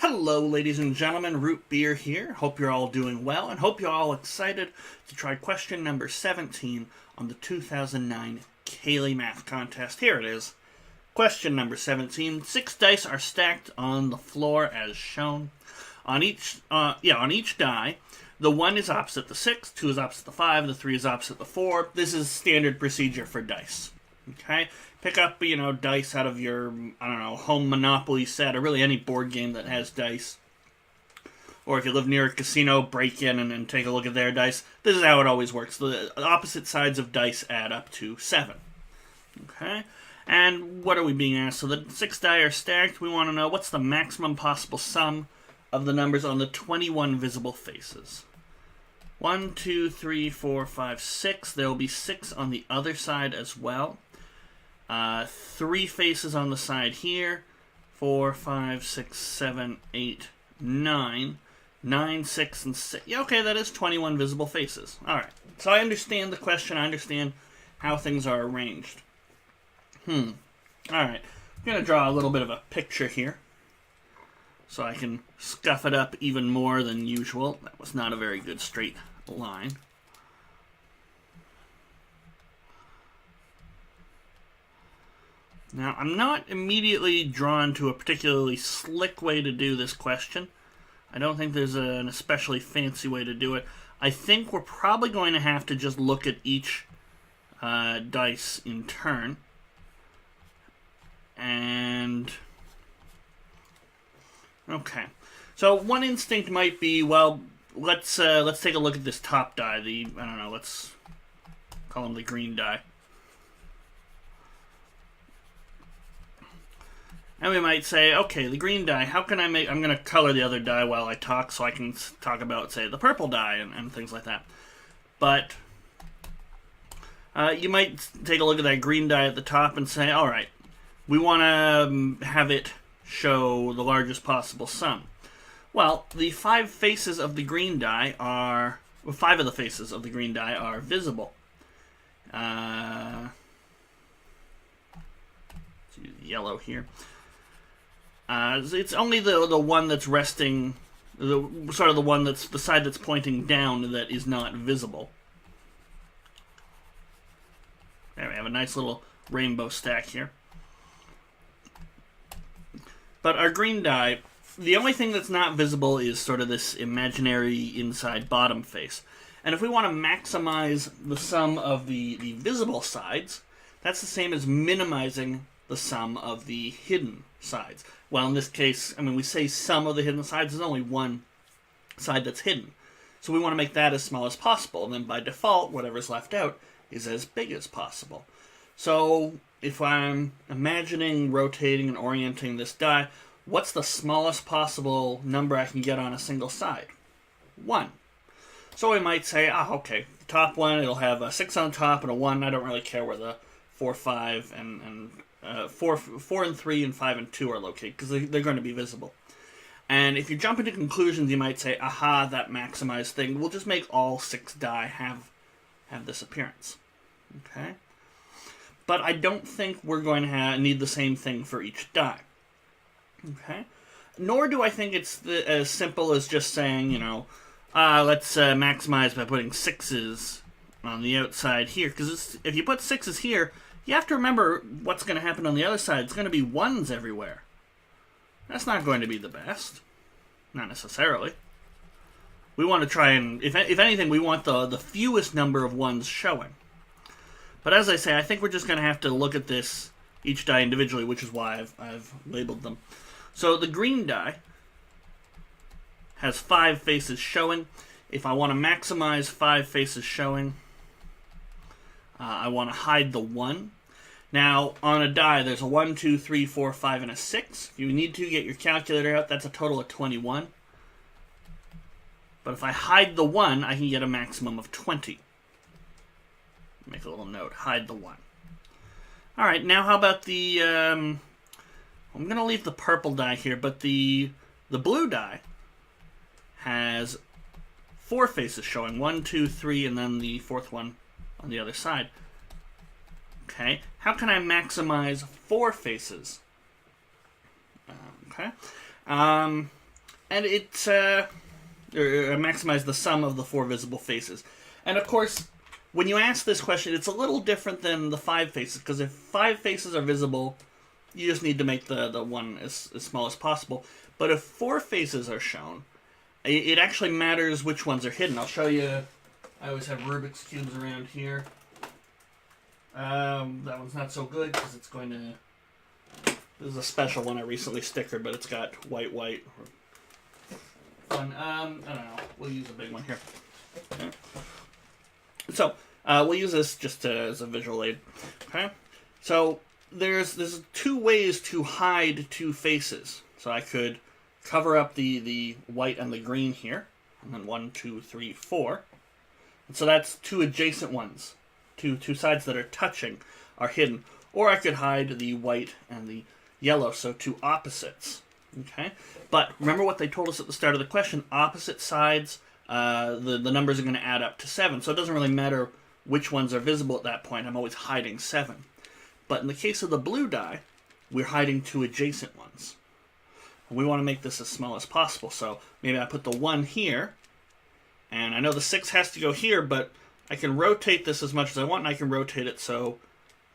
Hello, ladies and gentlemen. Root Beer here. Hope you're all doing well, and hope you're all excited to try question number 17 on the 2009 Cayley Math Contest. Here it is. Question number 17. 6 dice are stacked on the floor as shown. On each die, the 1 is opposite the 6, 2 is opposite the 5, the 3 is opposite the 4. This is standard procedure for dice. Okay? Pick up, dice out of your, home Monopoly set, or really any board game that has dice. Or if you live near a casino, break in and take a look at their dice. This is how it always works. The opposite sides of dice add up to 7. Okay? And what are we being asked? So the 6 die are stacked. We want to know what's the maximum possible sum of the numbers on the 21 visible faces. 1, 2, 3, 4, 5, 6. There will be 6 on the other side as well. 3 faces on the side here. 4, 5, 6, 7, 8, 9. 9, 6, and 6. Yeah, okay, that is 21 visible faces. Alright, so I understand the question. I understand how things are arranged. Alright, I'm going to draw a little bit of a picture here, so I can scuff it up even more than usual. That was not a very good straight line. Now, I'm not immediately drawn to a particularly slick way to do this question. I don't think there's an especially fancy way to do it. I think we're probably going to have to just look at each dice in turn. And okay, so one instinct might be, well, let's take a look at this top die. Let's call him the green die. And we might say, okay, the green die, how can I make... I'm going to color the other die while I talk so I can talk about, say, the purple die and things like that. But you might take a look at that green die at the top and say, all right, we want to have it show the largest possible sum. Well, the 5 faces of the green die are... Well, 5 of the faces of the green die are visible. Let's use yellow here. It's only the one that's resting, the one that's the side that's pointing down that is not visible. There we have a nice little rainbow stack here. But our green die, the only thing that's not visible is sort of this imaginary inside bottom face. And if we want to maximize the sum of the visible sides, that's the same as minimizing the sum of the hidden sides. Well, in this case, we say sum of the hidden sides, there's only one side that's hidden. So we want to make that as small as possible, and then by default, whatever's left out is as big as possible. So if I'm imagining rotating and orienting this die, what's the smallest possible number I can get on a single side? 1. So we might say, okay, the top one, it'll have a 6 on top and a 1. I don't really care where the 4, 5, and 4 and 3 and 5 and 2 are located, because they're going to be visible. And if you jump into conclusions, you might say, aha, that maximized thing, we'll just make all 6 die have this appearance. Okay? But I don't think we're going to need the same thing for each die. Okay? Nor do I think it's as simple as just saying, let's maximize by putting 6s on the outside here. Because if you put 6s here, you have to remember what's going to happen on the other side. It's going to be 1s everywhere. That's not going to be the best. Not necessarily. We want to try and, if anything, we want the fewest number of 1s showing. But as I say, I think we're just going to have to look at each die individually, which is why I've labeled them. So the green die has 5 faces showing. If I want to maximize 5 faces showing, I want to hide the 1. Now, on a die, there's a 1, 2, 3, 4, 5, and a 6. If you need to, get your calculator out. That's a total of 21. But if I hide the 1, I can get a maximum of 20. Make a little note. Hide the 1. Alright, now how about the... I'm going to leave the purple die here, but the blue die has 4 faces showing. 1, 2, 3, and then the 4th one on the other side. Okay, how can I maximize 4 faces? Okay, and it's maximize the sum of the 4 visible faces. And of course, when you ask this question, it's a little different than the 5 faces, because if 5 faces are visible, you just need to make the one as small as possible. But if 4 faces are shown, it actually matters which ones are hidden. I'll show you. I always have Rubik's Cubes around here. That one's not so good because it's going to... This is a special one I recently stickered, but it's got white. Fun. I don't know. We'll use a big one here. Okay. So, we'll use this just as a visual aid. Okay? So, there's 2 ways to hide 2 faces. So I could cover up the white and the green here. And then 1, 2, 3, 4. And so that's 2 adjacent ones. Two sides that are touching are hidden. Or I could hide the white and the yellow, so 2 opposites. Okay? But remember what they told us at the start of the question. Opposite sides, the numbers are going to add up to 7. So it doesn't really matter which ones are visible at that point. I'm always hiding 7. But in the case of the blue die, we're hiding 2 adjacent ones. And we want to make this as small as possible. So maybe I put the 1 here. And I know the 6 has to go here, but I can rotate this as much as I want, and I can rotate it so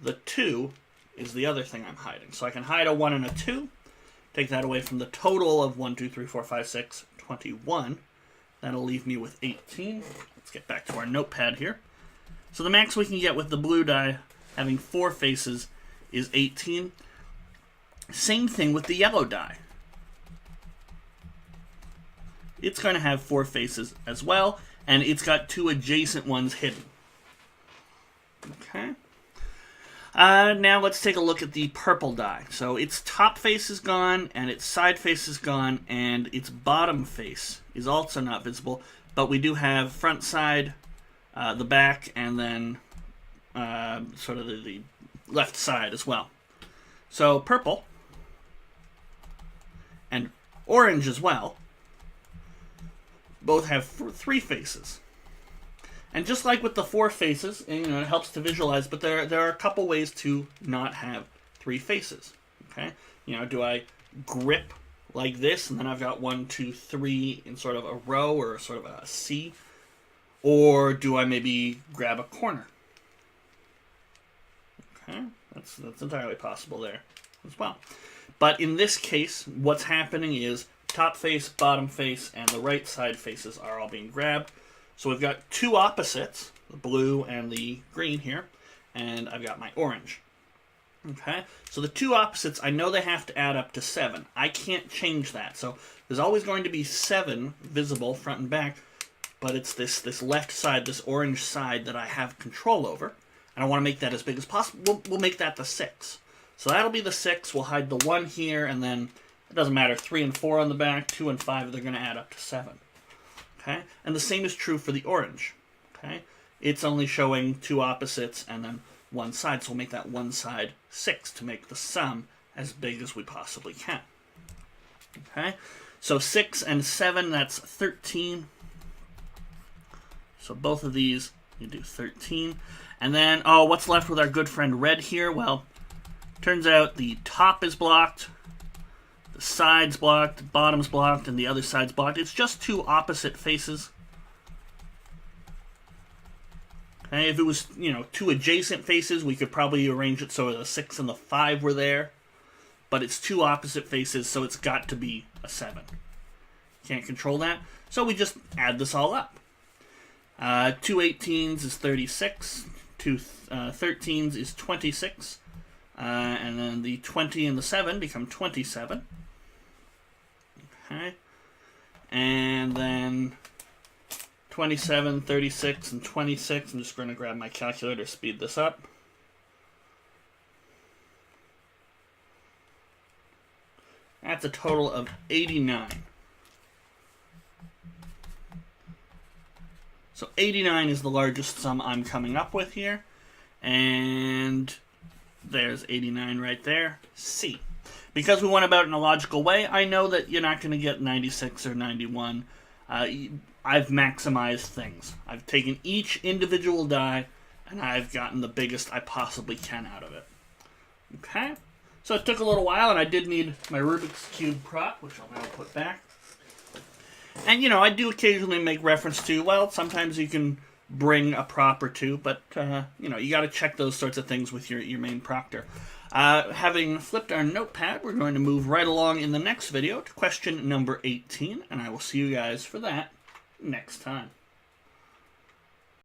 the 2 is the other thing I'm hiding. So I can hide a 1 and a 2, take that away from the total of 1, 2, 3, 4, 5, 6, 21. That'll leave me with 18. Let's get back to our notepad here. So the max we can get with the blue die having 4 faces is 18. Same thing with the yellow die. It's going to have 4 faces as well, and it's got 2 adjacent ones hidden. Okay. Now let's take a look at the purple die. So its top face is gone, and its side face is gone, and its bottom face is also not visible, but we do have front side, the back, and then sort of the left side as well. So purple and orange as well both have 3 faces. And just like with the 4 faces, and, it helps to visualize, but there are a couple ways to not have 3 faces. Okay? Do I grip like this, and then I've got 1, 2, 3 in sort of a row or sort of a C? Or do I maybe grab a corner? Okay? That's entirely possible there as well. But in this case, what's happening is top face, bottom face, and the right side faces are all being grabbed. So we've got 2 opposites, the blue and the green here, and I've got my orange. Okay? So the 2 opposites, I know they have to add up to 7. I can't change that. So there's always going to be 7 visible front and back, but it's this left side, this orange side that I have control over, and I want to make that as big as possible. We'll make that the 6. So that'll be the 6. We'll hide the 1 here, and then it doesn't matter, 3 and 4 on the back, 2 and 5, they're going to add up to 7. Okay? And the same is true for the orange. Okay? It's only showing 2 opposites and then 1 side, so we'll make that 1 side 6 to make the sum as big as we possibly can. Okay? So 6 and 7, that's 13. So both of these, you do 13. And then, what's left with our good friend red here? Well, turns out the top is blocked, the side's blocked, the bottom's blocked, and the other side's blocked. It's just 2 opposite faces. Okay, if it was, 2 adjacent faces, we could probably arrange it so the 6 and the 5 were there. But it's 2 opposite faces, so it's got to be a 7. Can't control that. So we just add this all up. 2 18s is 36. 2 13s is 26. And then the 20 and the 7 become 27. Okay. And then 27, 36, and 26. I'm just going to grab my calculator to speed this up. That's a total of 89. So 89 is the largest sum I'm coming up with here. And there's 89 right there. C. Because we went about it in a logical way, I know that you're not going to get 96 or 91. I've maximized things. I've taken each individual die, and I've gotten the biggest I possibly can out of it. Okay? So it took a little while, and I did need my Rubik's Cube prop, which I'll now put back. And, you know, I do occasionally make reference to, well, sometimes you can bring a prop or two, but, you know, you got to check those sorts of things with your main proctor. Having flipped our notepad, we're going to move right along in the next video to question number 18, and I will see you guys for that next time.